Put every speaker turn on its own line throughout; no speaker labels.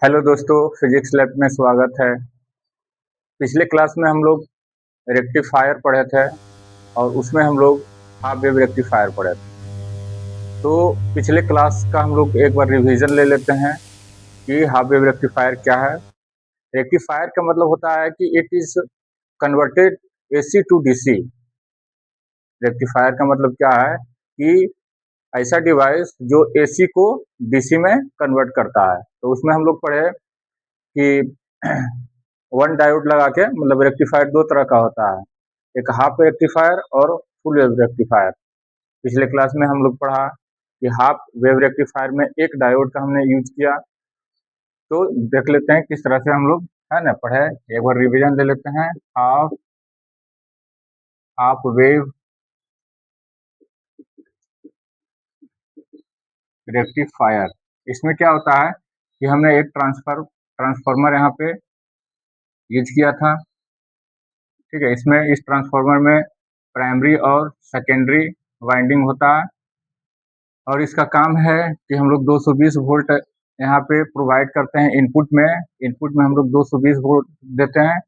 Hello दोस्तों, physics lab में स्वागत है। पिछले क्लास में हम लोग रेक्टिफायर पढ़े थे और उसमें हम लोग हाफ वेव रेक्टिफायर पढ़े थे। तो पिछले क्लास का हम लोग एक बार रिवीजन ले लेते हैं कि हाफ वेव रेक्टिफायर क्या है। रेक्टिफायर का मतलब होता है कि it is converted AC to DC. Rectifier का मतलब क्या है कि ऐसा डिवाइस जो एसी को डीसी में कन्वर्ट करता है। तो उसमें हम लोग पढ़े कि वन डायोड लगा के, मतलब रेक्टिफायर दो तरह का होता है, एक हाफ रेक्टिफायर और फुल वेव रेक्टिफायर। पिछले क्लास में हम लोग पढ़ा कि हाफ वेव रेक्टिफायर में एक डायोड का हमने यूज किया। तो देख लेते हैं किस तरह से हम लोग है ना पढ़े, एक बार रिवीजन ले लेते हैं। हाफ हाफ वेव रेक्टिफायर, इसमें क्या होता है कि हमने एक ट्रांसफार्मर यहाँ पे यूज किया था। ठीक है, इसमें इस ट्रांसफार्मर में प्राइमरी और सेकेंडरी वाइंडिंग होता है और इसका काम है कि हम लोग 220 वोल्ट यहाँ पे प्रोवाइड करते हैं इनपुट में हम लोग 220 वोल्ट देते हैं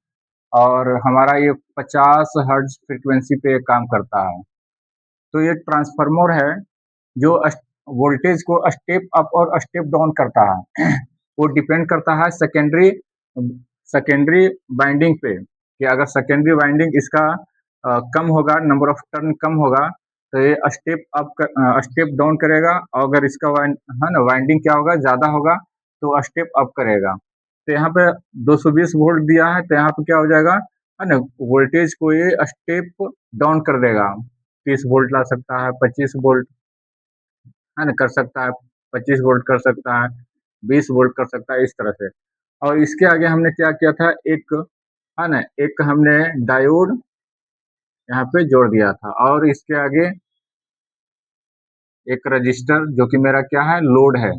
और हमारा ये 50 हर्ट्ज फ्रीक्वेंसी पे काम करता है। तो ये ट्रांसफार्मर है जो वोल्टेज को स्टेप अप और स्टेप डाउन करता है। वो डिपेंड करता है सेकेंडरी सेकेंडरी बाइंडिंग पे, कि अगर सेकेंडरी बाइंडिंग इसका कम होगा, नंबर ऑफ टर्न कम होगा, तो ये स्टेप डाउन करेगा। और अगर इसका है ना वाइंडिंग क्या होगा, ज़्यादा होगा, तो स्टेप अप करेगा। तो यहाँ पे 220 वोल्ट दिया है, तो यहाँ पे क्या हो जाएगा, है ना, वोल्टेज को ये स्टेप डाउन कर देगा। 30 वोल्ट ला सकता है, 25 वोल्ट है ना कर सकता है, 25 वोल्ट कर सकता है, 20 वोल्ट कर सकता है, इस तरह से। और इसके आगे हमने क्या किया था, एक है ना एक हमने डायोड यहाँ पे जोड़ दिया था और इसके आगे एक रजिस्टर, जो कि मेरा क्या है, लोड है,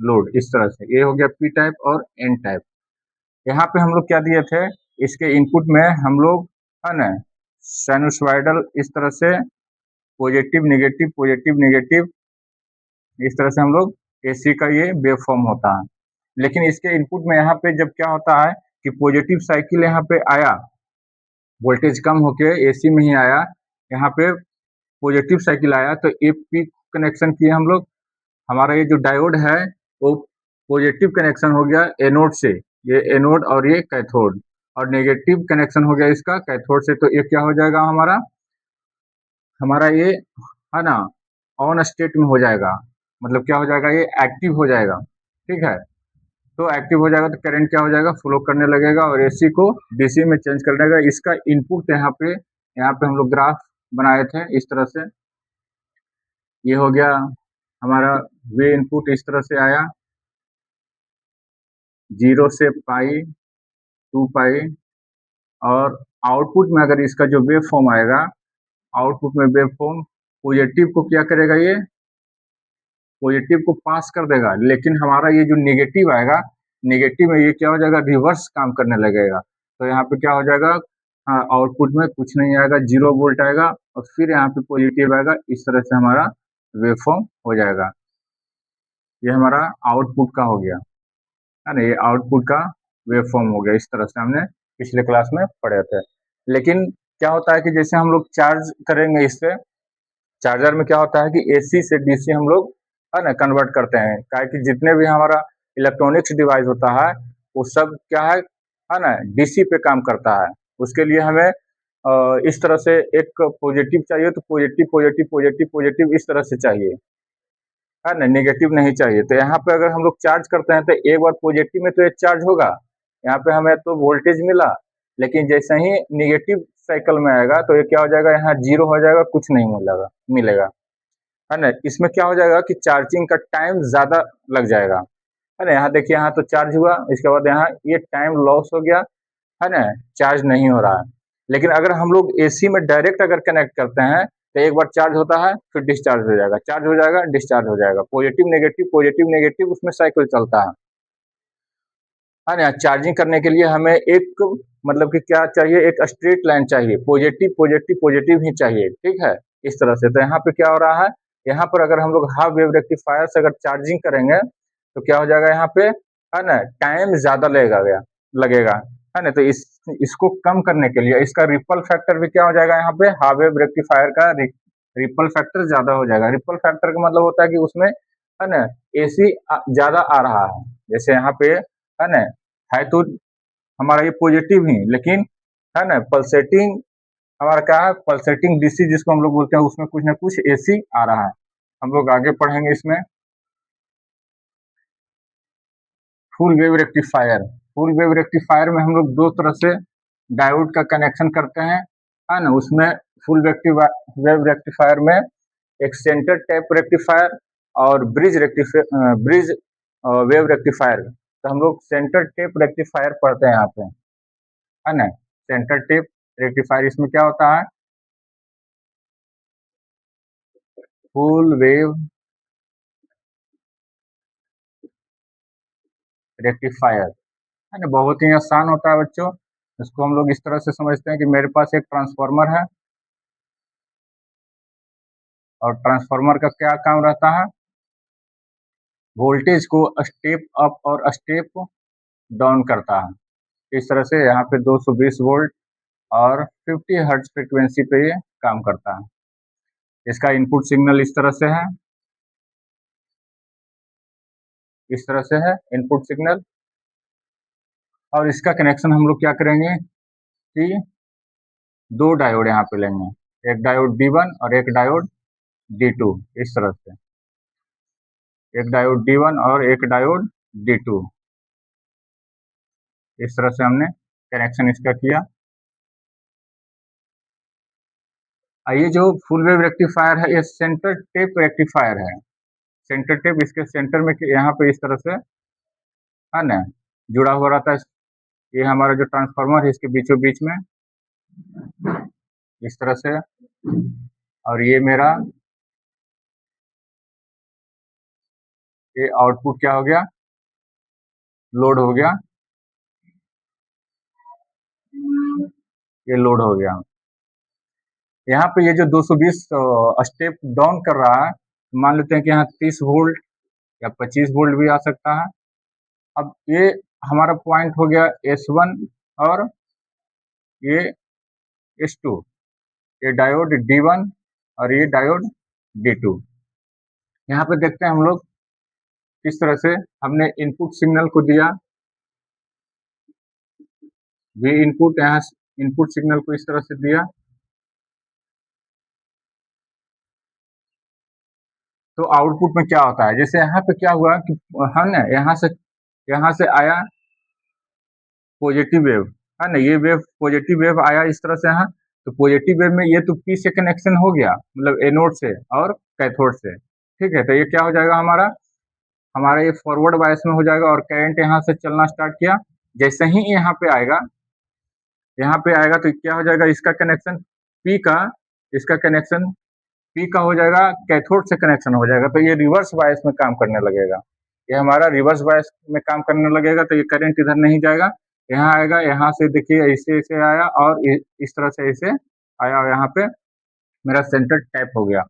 लोड। इस तरह से ये हो गया पी टाइप और एन टाइप। यहाँ पे हम लोग क्या दिए थे, इसके इनपुट में हम लोग है ना साइनसॉइडल, इस तरह से पॉजिटिव नेगेटिव, इस तरह से हम लोग एसी का ये वेव फॉर्म होता है। लेकिन इसके इनपुट में यहाँ पे जब क्या होता है कि पॉजिटिव साइकिल यहाँ पे आया, वोल्टेज कम होके एसी में ही आया, यहाँ पे पॉजिटिव साइकिल आया, तो ए पी कनेक्शन किए हम लोग। हमारा ये जो डायोड है वो पॉजिटिव कनेक्शन हो गया एनोड से, ये एनोड और ये कैथोड, और नेगेटिव कनेक्शन हो गया इसका कैथोड से। तो ये क्या हो जाएगा, हमारा हमारा ये है ना ऑन स्टेट में हो जाएगा, मतलब क्या हो जाएगा, ये एक्टिव हो जाएगा। ठीक है, तो एक्टिव हो जाएगा तो करंट क्या हो जाएगा, फ्लो करने लगेगा और एसी को डीसी में चेंज कर देगा। इसका इनपुट यहाँ पे हम लोग ग्राफ बनाए थे इस तरह से। ये हो गया हमारा वे इनपुट, इस तरह से आया 0 से पाई 2 पाई। और आउटपुट में अगर इसका जो वेव फॉर्म आएगा, आउटपुट में वेव फॉर्म पॉजिटिव को क्या करेगा, ये पॉजिटिव को पास कर देगा, लेकिन हमारा ये जो नेगेटिव आएगा, नेगेटिव में ये क्या हो जाएगा, रिवर्स काम करने लगेगा। तो यहाँ पे क्या हो जाएगा, हाँ, आउटपुट में कुछ नहीं आएगा, 0 वोल्ट आएगा और फिर यहाँ पे पॉजिटिव आएगा। इस तरह से हमारा वेव फॉर्म हो जाएगा। ये हमारा आउटपुट का हो गया, है ना, ये आउटपुट का वेव फॉर्म हो गया। इस तरह से हमने पिछले क्लास में पढ़े थे। लेकिन क्या होता है कि जैसे हम लोग चार्ज करेंगे इससे, चार्जर में क्या होता है कि एसी से डीसी हम लोग है ना कन्वर्ट करते हैं, क्या कि जितने भी हमारा इलेक्ट्रॉनिक्स डिवाइस होता है वो सब क्या है ना डीसी पे काम करता है। उसके लिए हमें इस तरह से एक पॉजिटिव चाहिए, तो पॉजिटिव पॉजिटिव पॉजिटिव पॉजिटिव इस तरह से चाहिए, है ना, नेगेटिव नहीं चाहिए। तो यहाँ पे अगर हम लोग चार्ज करते हैं तो एक बार पॉजिटिव में तो ये चार्ज होगा, यहाँ पे हमें तो वोल्टेज मिला, लेकिन जैसे ही निगेटिव साइकिल में आएगा तो ये क्या हो जाएगा, यहाँ 0 हो जाएगा, कुछ नहीं मिलेगा, है ना। इसमें क्या हो जाएगा कि चार्जिंग का टाइम ज़्यादा लग जाएगा, है ना। यहाँ देखिए, यहाँ तो चार्ज हुआ, इसके बाद यहाँ ये टाइम लॉस हो गया, है ना, चार्ज नहीं हो रहा है। लेकिन अगर हम लोग एसी में डायरेक्ट अगर कनेक्ट करते हैं तो एक बार चार्ज होता है, फिर डिस्चार्ज हो जाएगा, चार्ज हो जाएगा, डिस्चार्ज हो जाएगा, पॉजिटिव नेगेटिव उसमें साइकिल चलता है ना। चार्जिंग करने के लिए हमें एक मतलब कि क्या चाहिए, एक स्ट्रेट लाइन चाहिए, पॉजिटिव पॉजिटिव पॉजिटिव ही चाहिए। ठीक है, इस तरह से। तो यहाँ पे क्या हो रहा है, यहाँ पर अगर हम लोग हाफ वेव रेक्टिफायर से अगर चार्जिंग करेंगे तो क्या हो जाएगा यहाँ पे, है ना, टाइम ज्यादा लगेगा, है ना। तो इसको कम करने के लिए इसका रिपल फैक्टर भी क्या हो जाएगा, यहाँ पे हाफ वेव रेक्टिफायर का रिपल फैक्टर ज्यादा हो जाएगा। रिपल फैक्टर का मतलब होता है कि उसमें, है ना, एसी ज्यादा आ रहा है। जैसे यहाँ पे, है ना, है तो हमारा ये पॉजिटिव ही, लेकिन, है ना, पल्सेटिंग हमारा क्या है, पल्सेटिंग डीसी जिसको हम लोग बोलते हैं, उसमें कुछ ना कुछ एसी आ रहा है। हम लोग आगे पढ़ेंगे इसमें। Full wave rectifier, full wave rectifier में हम लोग दो तरह से डायोड का कनेक्शन करते हैं, है ना। उसमें फुल वेव रेक्टिफायर में एक सेंटर टैप रेक्टिफायर और ब्रिज वेव रेक्टिफायर। तो हम लोग सेंटर टेप रेक्टिफायर पढ़ते हैं यहाँ पे, है ना। सेंटर टेप रेक्टिफायर, इसमें क्या होता है, फुल वेव रेक्टिफायर, है ना। बहुत ही आसान होता है बच्चों। इसको हम लोग इस तरह से समझते हैं कि मेरे पास एक ट्रांसफार्मर है, और ट्रांसफार्मर का क्या काम रहता है, वोल्टेज को स्टेप अप और स्टेप डाउन करता है। इस तरह से यहाँ पे 220 वोल्ट और 50 हर्ट्ज फ्रीक्वेंसी पे ये काम करता है। इसका इनपुट सिग्नल इस तरह से है, इस तरह से है इनपुट सिग्नल। और इसका कनेक्शन हम लोग क्या करेंगे कि दो डायोड यहाँ पे लेंगे, एक डायोड D1 और एक डायोड D2, इस तरह से एक डायोड D1 और एक डायोड D2, इस तरह से हमने कनेक्शन इसका किया। ये जो फुल वेव रेक्टिफायर है, ये सेंटर टेप रेक्टिफायर है। सेंटर टेप इसके सेंटर में यहाँ पे इस तरह से, है ना, जुड़ा हुआ रहता है। ये हमारा जो ट्रांसफार्मर है इसके बीचों बीच में, इस तरह से। और ये मेरा, ये आउटपुट क्या हो गया, लोड हो गया, ये लोड हो गया। यहाँ पे ये जो 220 स्टेप डाउन कर रहा है, मान लेते हैं कि यहाँ 30 वोल्ट या 25 वोल्ट भी आ सकता है। अब ये हमारा पॉइंट हो गया S1 और ये S2, ये डायोड D1 और ये डायोड D2। यहाँ पे देखते हैं हम लोग किस तरह से हमने इनपुट सिग्नल को दिया, V इनपुट, यहाँ इनपुट सिग्नल को इस तरह से दिया। तो आउटपुट में क्या होता है, जैसे यहाँ पे क्या हुआ कि हम ना यहाँ से आया पॉजिटिव वेव, है ना, ये वेव पॉजिटिव वेव आया इस तरह से यहाँ। तो पॉजिटिव वेव में ये तो पी से कनेक्शन हो गया, मतलब एनोड से और कैथोड से, ठीक है। तो ये क्या हो जाएगा, हमारा ये फॉरवर्ड बायस में हो जाएगा, और करंट यहाँ से चलना स्टार्ट किया। जैसे ही यहाँ पे आएगा, तो क्या हो जाएगा, इसका कनेक्शन पी का, इसका कनेक्शन पी का हो जाएगा, कैथोड से कनेक्शन हो जाएगा। तो ये रिवर्स बायस में काम करने लगेगा, ये हमारा रिवर्स बायस में काम करने लगेगा। तो ये करंट इधर नहीं जाएगा, यहाँ आएगा। यहाँ से देखिए ऐसे ऐसे आया और इस तरह से ऐसे आया, और यहाँ पे मेरा सेंटर टैप हो गया।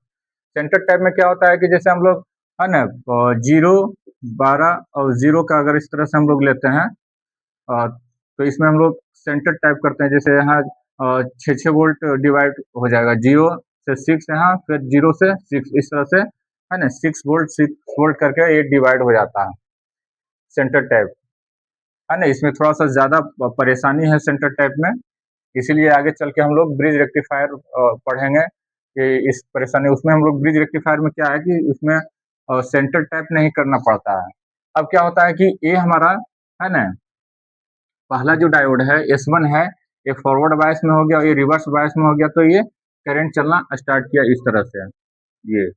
सेंटर टैप में क्या होता है कि जैसे हम लोग, है ना, 0, 12 और 0 का अगर इस तरह से हम लोग लेते हैं, तो इसमें हम लोग सेंटर टाइप करते हैं। जैसे यहाँ 6 वोल्ट डिवाइड हो जाएगा, 0 से 6 यहाँ, फिर 0 से 6, इस तरह से, है ना, 6 वोल्ट करके ये डिवाइड हो जाता है सेंटर टाइप, है ना। इसमें थोड़ा सा ज़्यादा परेशानी है सेंटर टाइप में, इसीलिए आगे चल के हम लोग ब्रिज रेक्टिफायर पढ़ेंगे कि इस परेशानी, उसमें हम लोग ब्रिज रेक्टिफायर में क्या है कि उसमें सेंटर टाइप नहीं करना पड़ता है। अब क्या होता है कि ये हमारा, है ना, पहला जो डायोड है S1 है, ये फॉरवर्ड बायस में हो गया और ये रिवर्स बायस में हो गया। तो ये करंट चलना स्टार्ट किया इस तरह से, ये।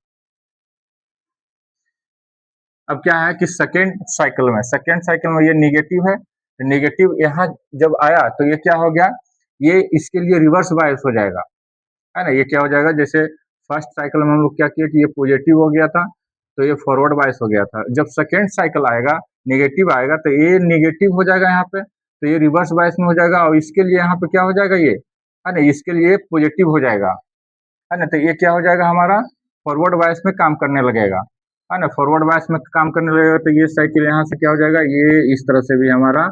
अब क्या है कि सेकेंड साइकिल में ये निगेटिव है, निगेटिव यहाँ जब आया तो ये क्या हो गया, ये इसके लिए रिवर्स बायस हो जाएगा, है ना। ये क्या हो जाएगा, जैसे फर्स्ट साइकिल में हम लोग क्या किए कि ये पॉजिटिव हो गया था, तो ये फॉरवर्ड बायस हो गया था। जब सेकेंड साइकिल आएगा, नेगेटिव आएगा, तो ये नेगेटिव हो जाएगा यहाँ पे, तो ये रिवर्स बायस में हो जाएगा, और इसके लिए यहाँ पे क्या हो जाएगा, ये, है ना, इसके लिए पॉजिटिव हो जाएगा, है ना। तो ये क्या हो जाएगा, हमारा फॉरवर्ड बायस में काम करने लगेगा। है ना, फॉरवर्ड बायस में काम करने लगेगा तो ये साइकिल यहाँ से क्या हो जाएगा, ये इस तरह से भी हमारा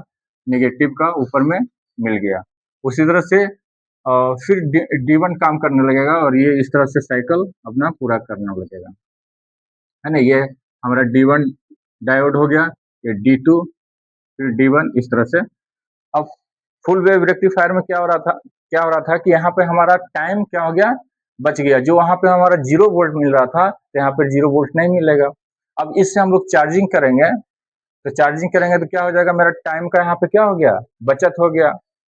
नेगेटिव का ऊपर में मिल गया। उसी तरह से फिर D1 काम करने लगेगा और ये इस तरह से साइकिल अपना पूरा करने लगेगा, है ना। ये हमारा D1 डायोड हो गया, ये D2, फिर D1 इस तरह से। अब फुल वेव रेक्टिफायर में क्या हो रहा था कि यहाँ पे हमारा टाइम क्या हो गया, बच गया। जो वहाँ पे हमारा 0 वोल्ट मिल रहा था, तो यहाँ पे 0 वोल्ट नहीं मिलेगा। अब इससे हम लोग चार्जिंग करेंगे, तो क्या हो जाएगा, मेरा टाइम का यहाँ पे क्या हो गया, बचत हो गया,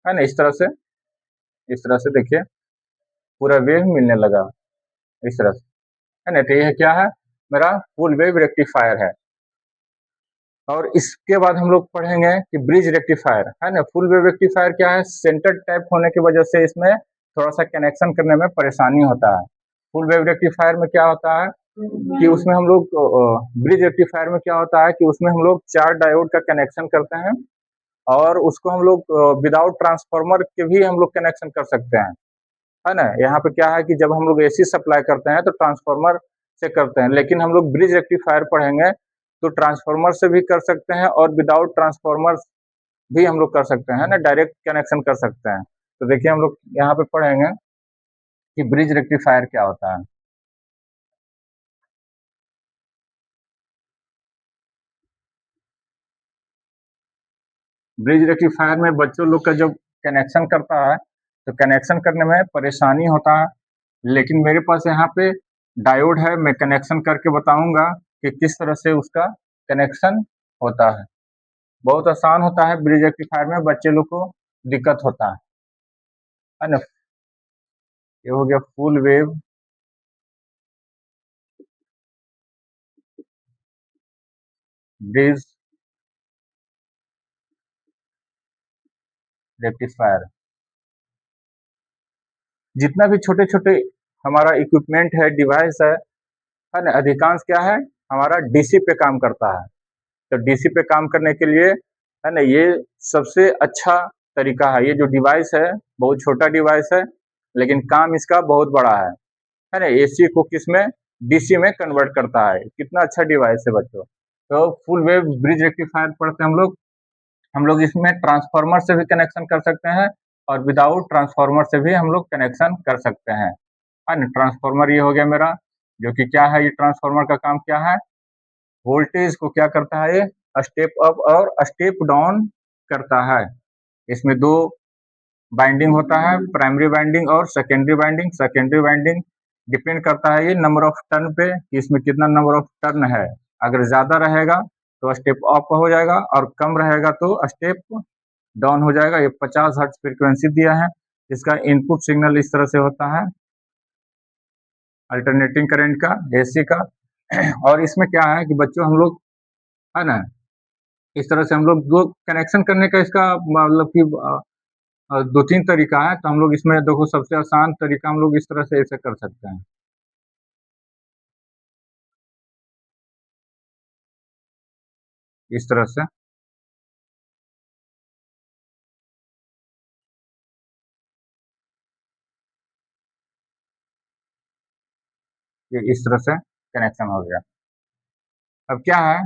है ना। इस तरह से देखिए पूरा वेव मिलने लगा, इस तरह से, है ना। तो यह क्या है, मेरा फुल वेव रेक्टिफायर है। और इसके बाद हम लोग पढ़ेंगे कि ब्रिज रेक्टिफायर, है ना। फुल वेव रेक्टिफायर क्या है, सेंटर टाइप होने की वजह से इसमें थोड़ा सा कनेक्शन करने में परेशानी होता है। फुल वेव रेक्टिफायर में क्या होता है कि उसमें हम लोग ब्रिज रेक्टिफायर में क्या होता है कि उसमें हम लोग 4 डायोड का कनेक्शन करते हैं, और उसको हम लोग विदाउट ट्रांसफार्मर के भी हम लोग कनेक्शन कर सकते हैं, है ना। यहाँ पे क्या है कि जब हम लोग एसी सप्लाई करते हैं तो ट्रांसफार्मर से करते हैं, लेकिन हम लोग ब्रिज रेक्टिफायर पढ़ेंगे तो ट्रांसफार्मर से भी कर सकते हैं और विदाउट ट्रांसफार्मर भी हम लोग कर सकते हैं ना, डायरेक्ट कनेक्शन कर सकते हैं। तो देखिए हम लोग यहाँ पे पढ़ेंगे कि ब्रिज रेक्टिफायर क्या होता है। ब्रिज रेक्टिफायर में बच्चों लोग का जब कनेक्शन करता है तो कनेक्शन करने में परेशानी होता है, लेकिन मेरे पास यहाँ पे डायोड है, मैं कनेक्शन करके बताऊंगा कि किस तरह से उसका कनेक्शन होता है। बहुत आसान होता है, ब्रिज रेक्टिफायर में बच्चे लोग को दिक्कत होता है ना। ये हो गया फुल वेव ब्रिज रेक्टिफायर। जितना भी छोटे छोटे हमारा इक्विपमेंट है, डिवाइस है ना, अधिकांश क्या है, हमारा डीसी पे काम करता है। तो डीसी पे काम करने के लिए, है ना, ये सबसे अच्छा तरीका है। ये जो डिवाइस है बहुत छोटा डिवाइस है, लेकिन काम इसका बहुत बड़ा है ना। एसी को किस में, डीसी में कन्वर्ट करता है। कितना अच्छा डिवाइस है बच्चों। तो फुल वेव ब्रिज रेक्टिफायर पढ़ते हैं हम लोग इसमें ट्रांसफार्मर से भी कनेक्शन कर सकते हैं और विदाउट ट्रांसफार्मर से भी हम लोग कनेक्शन कर सकते हैं, है ना। ट्रांसफार्मर ये हो गया मेरा, जो कि क्या है, ये ट्रांसफार्मर का काम क्या है, वोल्टेज को क्या करता है, ये स्टेप अप और स्टेप डाउन करता है। इसमें दो बाइंडिंग होता है, प्राइमरी बाइंडिंग और secondary binding. Secondary binding depend करता है ये नंबर ऑफ टर्न पे, कि इसमें कितना नंबर ऑफ टर्न है। अगर ज़्यादा रहेगा तो स्टेप अप हो जाएगा, और कम रहेगा तो स्टेप डाउन हो जाएगा। ये 50 हर्ट्ज फ्रीक्वेंसी दिया है। इसका इनपुट सिग्नल इस तरह से होता है, अल्टरनेटिंग करंट का, एसी का। और इसमें क्या है कि बच्चों हम लोग, है ना, इस तरह से हम लोग दो कनेक्शन करने का इसका मतलब कि 2-3 तरीका है। तो हम लोग इसमें देखो, सबसे आसान तरीका हम लोग इस तरह से ऐसे कर सकते हैं, इस तरह से। ये इस तरह से कनेक्शन हो गया। अब क्या है,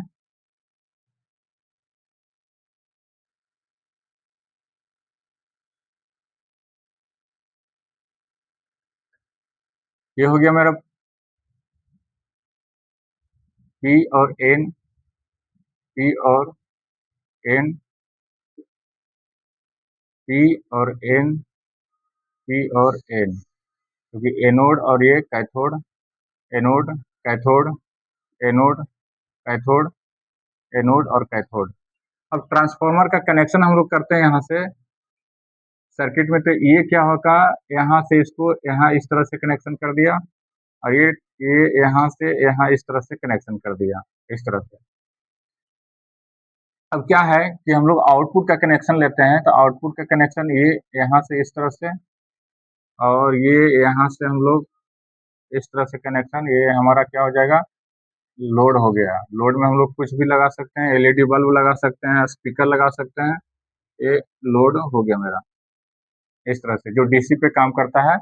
ये हो गया मेरा पी और एन, पी और एन, पी और एन, पी और एन, क्योंकि एनोड और ये cathode, anode, cathode, anode, cathode, anode और कैथोड। अब ट्रांसफार्मर का कनेक्शन हम लोग करते हैं यहाँ से सर्किट में। तो ये क्या होगा, यहाँ से इसको यहाँ इस तरह से कनेक्शन कर दिया, और ये यहाँ से यहाँ इस तरह से कनेक्शन कर दिया, इस तरह से। अब क्या है कि हम लोग आउटपुट का कनेक्शन लेते हैं, तो आउटपुट का कनेक्शन ये यहाँ से इस तरह से, और ये यहाँ से हम लोग इस तरह से कनेक्शन, ये हमारा क्या हो जाएगा, लोड हो गया। लोड में हम लोग कुछ भी लगा सकते हैं, एलईडी बल्ब लगा सकते हैं, स्पीकर लगा सकते हैं। ये लोड हो गया मेरा, इस तरह से, जो डीसी पे काम करता है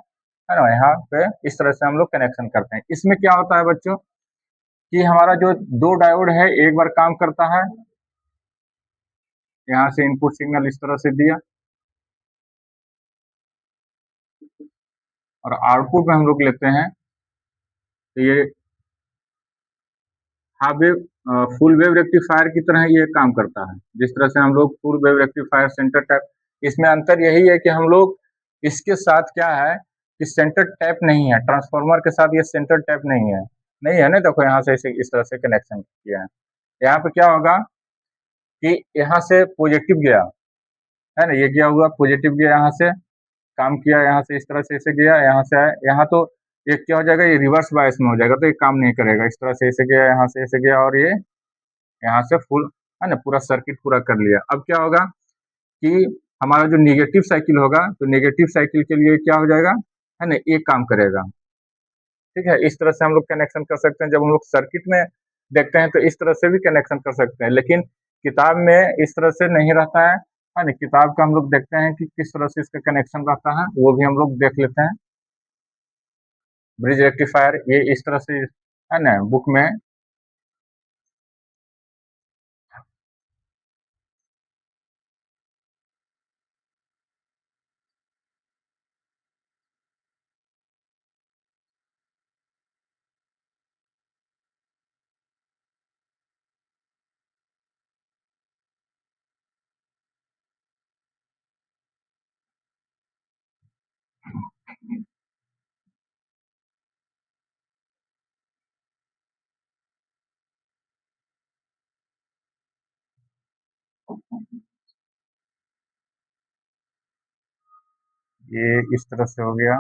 ना। यहाँ पे इस तरह से हम लोग कनेक्शन करते हैं। इसमें क्या होता है बच्चों, कि हमारा जो 2 डायोड है एक बार काम करता है, यहाँ से इनपुट सिग्नल इस तरह से दिया, और आउटपुट में हम लोग लेते हैं तो ये half wave full wave rectifier की तरह ये काम करता है। जिस तरह से हम लोग full wave rectifier centre tap, इसमें अंतर यही है कि हम लोग इसके साथ क्या है कि सेंटर टैप नहीं है, ट्रांसफार्मर के साथ ये सेंटर टैप नहीं है ना। देखो यहाँ से इस तरह से कनेक्शन किया है। यहाँ पे क्या होगा कि यहाँ से पॉजिटिव गया है ना, ये गया हुआ पॉजिटिव गया, यहाँ से काम किया, यहाँ से इस तरह से ऐसे गया, यहाँ से आया, यहाँ तो ये क्या हो जाएगा, ये रिवर्स बायस में हो जाएगा, तो ये काम नहीं करेगा। इस तरह से ऐसे गया, यहाँ से ऐसे गया, और ये यहाँ से फुल है ना पूरा सर्किट पूरा कर लिया। अब क्या होगा कि हमारा जो नेगेटिव साइकिल होगा, तो नेगेटिव साइकिल के लिए क्या हो जाएगा है ना, एक काम करेगा। ठीक है, इस तरह से हम लोग कनेक्शन कर सकते हैं। जब हम लोग सर्किट में देखते हैं तो इस तरह से भी कनेक्शन कर सकते हैं, लेकिन किताब में इस तरह से नहीं रहता है ना। किताब का हम लोग देखते हैं कि किस तरह से इसका कनेक्शन रहता है, वो भी हम लोग देख लेते हैं। ब्रिज रेक्टिफायर ये इस तरह से है ना बुक में ये इस तरह से हो गया,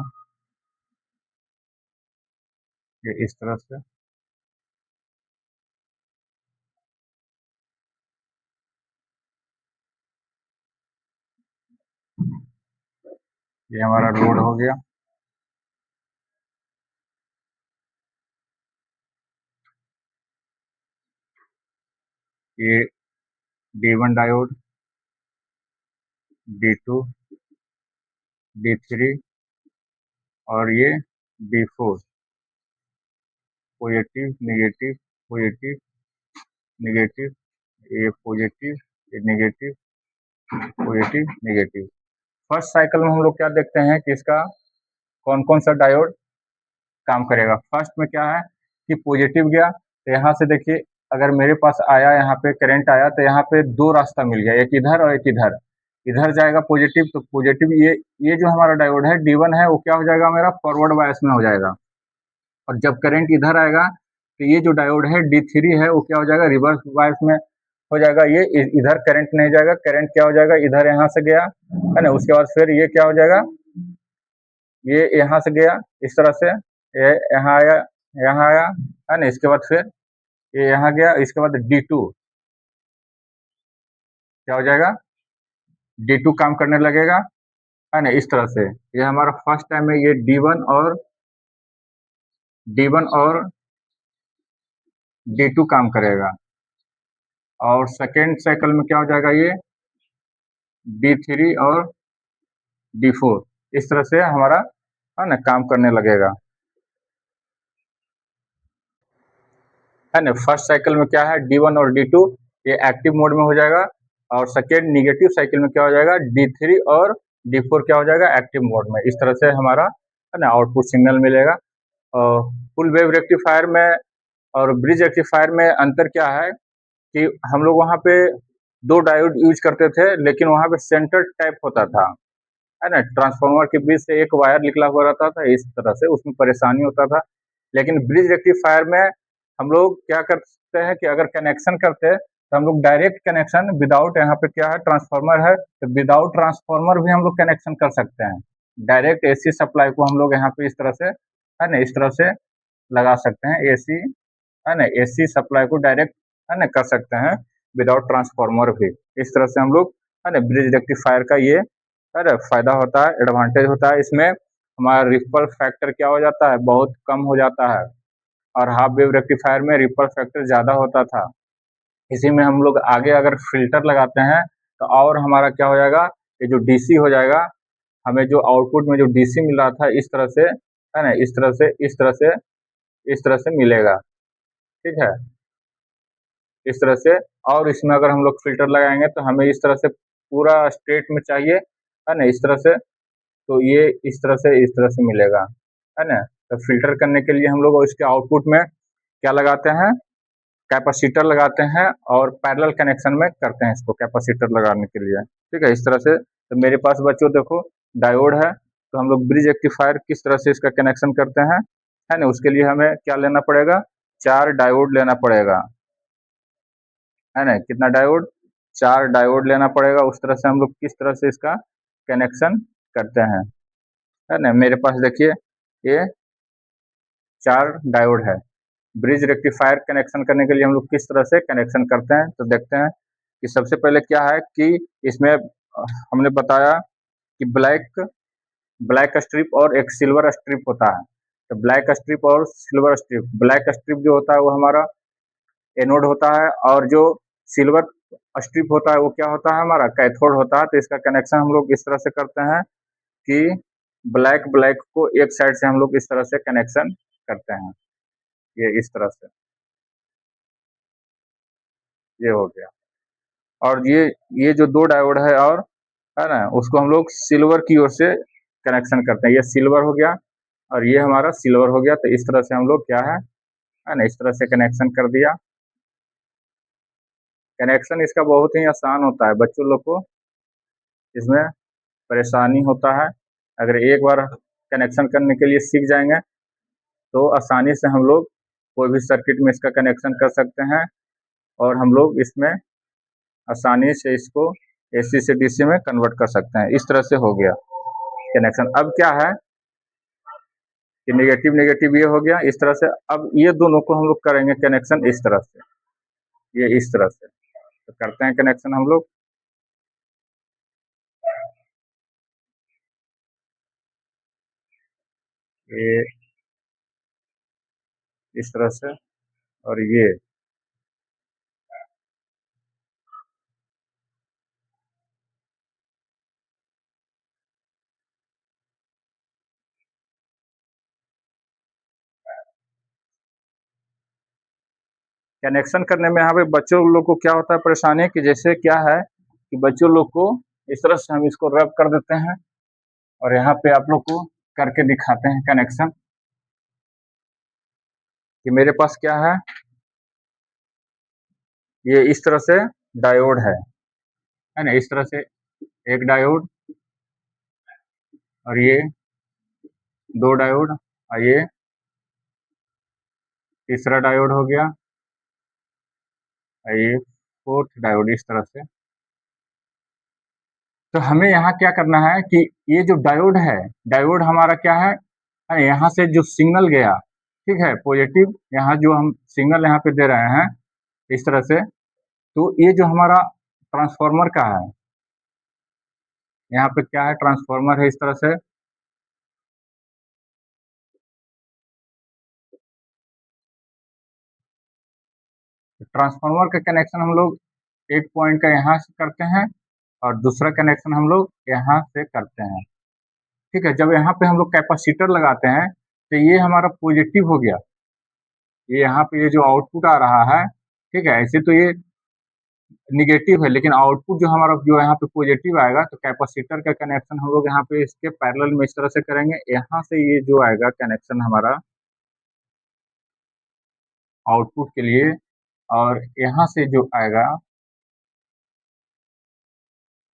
ये इस तरह से। ये हमारा लोड हो गया। ये D1 डायोड, D2, D3 और ये D4, positive negative, positive negative, ये पॉजिटिव, ये negative, positive negative. First cycle में हम लोग क्या देखते हैं कि इसका कौन कौन सा डायोड काम करेगा। फर्स्ट में क्या है कि पॉजिटिव गया, तो यहाँ से देखिए अगर मेरे पास आया, यहाँ पे करंट आया, तो यहाँ पे 2 रास्ता मिल गया, एक इधर और एक इधर। इधर जाएगा पॉजिटिव, तो पॉजिटिव ये जो हमारा डायोड है D1 है, वो क्या हो जाएगा मेरा फॉरवर्ड बायस में हो जाएगा। और जब करंट इधर आएगा तो ये जो डायोड है D3 है, वो क्या हो जाएगा रिवर्स बायस में हो जाएगा। ये इधर करंट नहीं जाएगा, करंट क्या हो जाएगा इधर यहाँ से गया है ना, उसके बाद फिर ये क्या हो जाएगा, ये यहाँ से गया इस तरह से, ये यहाँ आया, यहाँ आया है ना, इसके बाद फिर ये यहाँ गया, इसके बाद D2 क्या हो जाएगा, D2 काम करने लगेगा है ना, इस तरह से। ये हमारा फर्स्ट टाइम है, ये D1 और D2 काम करेगा। और सेकेंड साइकिल में क्या हो जाएगा, ये D3 और D4 इस तरह से हमारा है ना काम करने लगेगा है ना। फर्स्ट साइकिल में क्या है D1 और D2 ये एक्टिव मोड में हो जाएगा, और सेकेंड निगेटिव साइकिल में क्या हो जाएगा D3 और D4 क्या हो जाएगा एक्टिव मोड में। इस तरह से हमारा है ना आउटपुट सिग्नल मिलेगा। और फुल वेव रेक्टिफायर में और ब्रिज रेक्टिफायर में अंतर क्या है कि हम लोग वहाँ पे 2 डायोड यूज करते थे, लेकिन वहाँ पे सेंटर टाइप होता था है ना, ट्रांसफार्मर के बीच से एक वायर निकला हुआ रहता था, इस तरह से उसमें परेशानी होता था। लेकिन ब्रिज रेक्टिफायर में हम लोग क्या करते हैं कि अगर कनेक्शन करते हैं तो हम लोग डायरेक्ट कनेक्शन विदाउट, यहाँ पे क्या है ट्रांसफार्मर है, तो विदाउट ट्रांसफार्मर भी हम लोग कनेक्शन कर सकते हैं। डायरेक्ट AC सप्लाई को हम लोग यहाँ पे इस तरह से है ना, इस तरह से लगा सकते हैं AC है ना, AC सप्लाई को डायरेक्ट है ना कर सकते हैं विदाउट ट्रांसफार्मर भी। इस तरह से हम लोग है ना ब्रिज रेक्टिफायर का ये है ना फायदा होता है, एडवांटेज होता है। इसमें हमारा रिपल फैक्टर क्या हो जाता है, बहुत कम हो जाता है, और हाफ वेव रेक्टिफायर में रिपल फैक्टर ज़्यादा होता था। इसी में हम लोग आगे अगर फिल्टर लगाते हैं तो और हमारा क्या हो जाएगा, ये जो DC हो जाएगा, हमें जो आउटपुट में जो DC मिल रहा था इस तरह से है ना, इस तरह से मिलेगा। ठीक है, इस तरह से। और इसमें अगर हम लोग फ़िल्टर लगाएँगे तो हमें इस तरह से पूरा स्ट्रेट में चाहिए, है ना? इस तरह से, तो ये इस तरह से मिलेगा, है ना? तो फ़िल्टर करने के लिए हम लोग इसके आउटपुट में क्या लगाते हैं, कैपेसिटर लगाते हैं और पैरेलल कनेक्शन में करते हैं इसको कैपेसिटर लगाने के लिए, ठीक है? इस तरह से। तो मेरे पास बच्चों देखो डायोड है, तो हम लोग ब्रिज रेक्टिफायर किस तरह से इसका कनेक्शन करते हैं, है ना? उसके लिए हमें क्या लेना पड़ेगा, 4 डायोड लेना पड़ेगा, है ना? कितना डायोड, 4 डायोड लेना पड़ेगा। उस तरह से हम लोग किस तरह से इसका कनेक्शन करते हैं, है ना? मेरे पास देखिए ये 4 डायोड है। ब्रिज रेक्टिफायर कनेक्शन करने के लिए हम लोग किस तरह से कनेक्शन करते हैं, तो देखते हैं कि सबसे पहले क्या है कि इसमें हमने बताया कि ब्लैक स्ट्रिप और एक सिल्वर स्ट्रिप होता है। तो ब्लैक स्ट्रिप और सिल्वर स्ट्रिप, ब्लैक स्ट्रिप जो होता है वो हमारा एनोड होता है, और जो सिल्वर स्ट्रिप होता है वो क्या होता है, हमारा कैथोड होता है। तो इसका कनेक्शन हम लोग इस तरह से करते हैं कि ब्लैक ब्लैक को एक साइड से हम लोग इस तरह से कनेक्शन करते हैं, ये इस तरह से, ये हो गया। और ये जो 2 डायोड है, और है ना, उसको हम लोग सिल्वर की ओर से कनेक्शन करते हैं। ये सिल्वर हो गया और ये हमारा सिल्वर हो गया। तो इस तरह से हम लोग क्या है ना, इस तरह से कनेक्शन कर दिया। कनेक्शन इसका बहुत ही आसान होता है, बच्चों लोग को इसमें परेशानी होता है। अगर एक बार कनेक्शन करने के लिए सीख जाएंगे तो आसानी से हम लोग कोई भी सर्किट में इसका कनेक्शन कर सकते हैं, और हम लोग इसमें आसानी से इसको एसी से डीसी में कन्वर्ट कर सकते हैं। इस तरह से हो गया कनेक्शन। अब क्या है कि नेगेटिव नेगेटिव ये हो गया इस तरह से। अब ये दोनों को हम लोग करेंगे कनेक्शन इस तरह से, ये इस तरह से, तो करते हैं कनेक्शन हम लोग। ये इस तरह से, और ये कनेक्शन करने में यहाँ पे बच्चों लोग को क्या होता है परेशानी, कि जैसे क्या है कि बच्चों लोग को इस तरह से हम इसको रब कर देते हैं, और यहाँ पे आप लोग को करके दिखाते हैं कनेक्शन, कि मेरे पास क्या ये इस तरह से डायोड है ना, इस तरह से एक डायोड, और ये 2 डायोड, और ये तीसरा डायोड हो गया, और ये 4th डायोड, इस तरह से। तो हमें यहाँ क्या करना है कि ये जो डायोड है, डायोड हमारा क्या है, यहाँ से जो सिग्नल गया, ठीक है, पॉजिटिव, यहाँ जो हम सिग्नल यहाँ पे दे रहे हैं इस तरह से, तो ये जो हमारा ट्रांसफार्मर का है, यहाँ पे क्या है, ट्रांसफार्मर है इस तरह से। ट्रांसफार्मर का कनेक्शन हम लोग एक पॉइंट का यहाँ से करते हैं, और दूसरा कनेक्शन हम लोग यहाँ से करते हैं, ठीक है। जब यहाँ पे हम लोग कैपेसिटर लगाते हैं तो ये हमारा पॉजिटिव हो गया, ये यहाँ पे ये जो आउटपुट आ रहा है, ठीक है, ऐसे तो ये निगेटिव है, लेकिन आउटपुट जो हमारा जो यहाँ पे पॉजिटिव आएगा, तो कैपेसिटर का कनेक्शन हम लोग यहाँ पे इसके पैरेलल में इस तरह से करेंगे। यहाँ से ये जो आएगा कनेक्शन हमारा आउटपुट के लिए, और यहाँ से जो आएगा,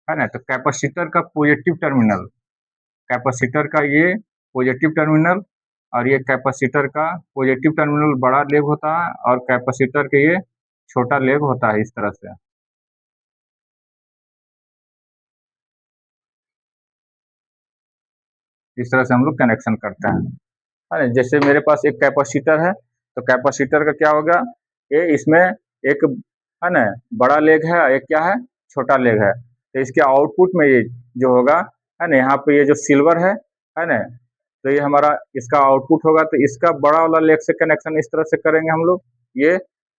है ना, तो कैपेसिटर का पॉजिटिव टर्मिनल, कैपेसिटर का ये पॉजिटिव टर्मिनल, और ये कैपेसिटर का पॉजिटिव टर्मिनल बड़ा लेग होता है, और कैपेसिटर के ये छोटा लेग होता है, इस तरह से। इस तरह से हम लोग कनेक्शन करते हैं, है ना। जैसे मेरे पास एक कैपेसिटर है, तो कैपेसिटर का क्या होगा, ये इसमें एक, है ना, बड़ा लेग है, एक क्या है, छोटा लेग है। तो इसके आउटपुट में ये जो होगा, है ना, यहाँ पे ये जो सिल्वर है ना, तो ये हमारा इसका आउटपुट होगा। तो इसका बड़ा वाला लेग से कनेक्शन इस तरह से करेंगे हम लोग, ये,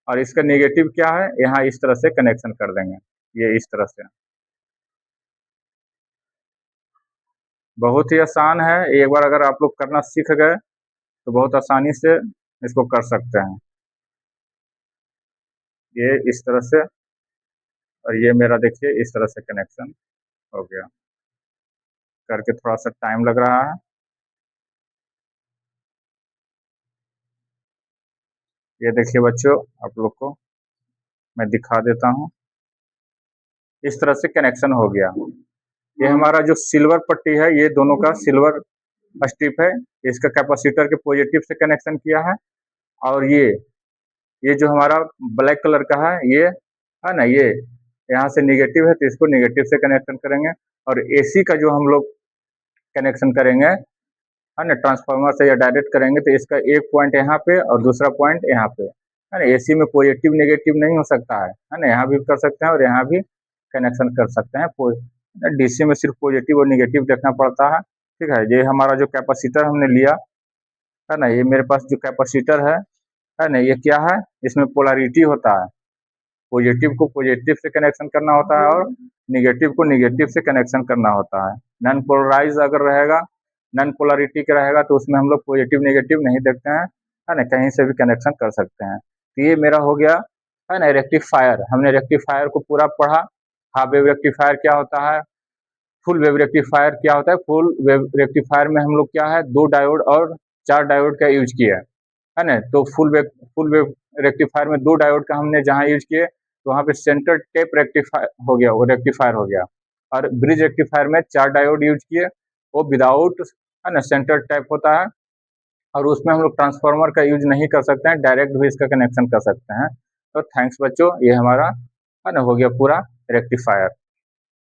और इसका नेगेटिव क्या है, यहाँ इस तरह से कनेक्शन कर देंगे, ये इस तरह से। बहुत ही आसान है, एक बार अगर आप लोग करना सीख गए तो बहुत आसानी से इसको कर सकते हैं। ये इस तरह से, और ये मेरा देखिए इस तरह से कनेक्शन हो गया। करके थोड़ा सा टाइम लग रहा है। ये देखिए बच्चों, आप लोग को मैं दिखा देता हूँ। इस तरह से कनेक्शन हो गया। ये हमारा जो सिल्वर पट्टी है, ये दोनों का सिल्वर स्ट्रिप है, इसका कैपेसिटर के पॉजिटिव से कनेक्शन किया है। और ये जो हमारा ब्लैक कलर का है, ये है ना, ये यहाँ से निगेटिव है तो इसको निगेटिव से कनेक्शन करेंगे। और एसी का जो हम लोग कनेक्शन करेंगे, है ना, ट्रांसफार्मर से या डायरेक्ट करेंगे, तो इसका एक पॉइंट यहाँ पे और दूसरा पॉइंट यहाँ पे, है ना। एसी में पॉजिटिव नेगेटिव नहीं हो सकता है ना, यहाँ भी कर सकते हैं और यहाँ भी कनेक्शन कर सकते हैं। डीसी में सिर्फ पॉजिटिव और निगेटिव देखना पड़ता है, ठीक है। ये हमारा जो कैपेसिटर हमने लिया है ना, ये मेरे पास जो कैपेसिटर है ना, ये क्या है, इसमें पोलैरिटी होता है। पॉजिटिव को पॉजिटिव से कनेक्शन करना होता है और निगेटिव को निगेटिव से कनेक्शन करना होता है। नॉन पोलराइज अगर रहेगा, नॉन पोलैरिटी का रहेगा, तो उसमें हम लोग पॉजिटिव नेगेटिव नहीं देखते हैं, है ना, कहीं से भी कनेक्शन कर सकते हैं। तो ये मेरा हो गया, है ना, रेक्टिफायर। हमने रेक्टिफायर को पूरा पढ़ा। हाफ वेव रेक्टिफायर क्या होता है, फुल वेव रेक्टिफायर क्या होता है। फुल वेव रेक्टिफायर में हम लोग क्या है, 2 डायोड और 4 डायोड का यूज किया है ना। तो फुल वेव रेक्टिफायर में 2 डायोड का हमने जहाँ यूज किए, तो वहाँ पे सेंटर टेप रेक्टिफायर हो गया, वो रेक्टिफायर हो गया। और ब्रिज रेक्टिफायर में 4 डायोड यूज किए, वो विदाउट, है ना, सेंटर टैप होता है। और उसमें हम लोग ट्रांसफार्मर का यूज नहीं कर सकते हैं, डायरेक्ट भी इसका कनेक्शन कर सकते हैं। तो थैंक्स बच्चों, ये हमारा, है ना, हो गया पूरा रेक्टिफायर।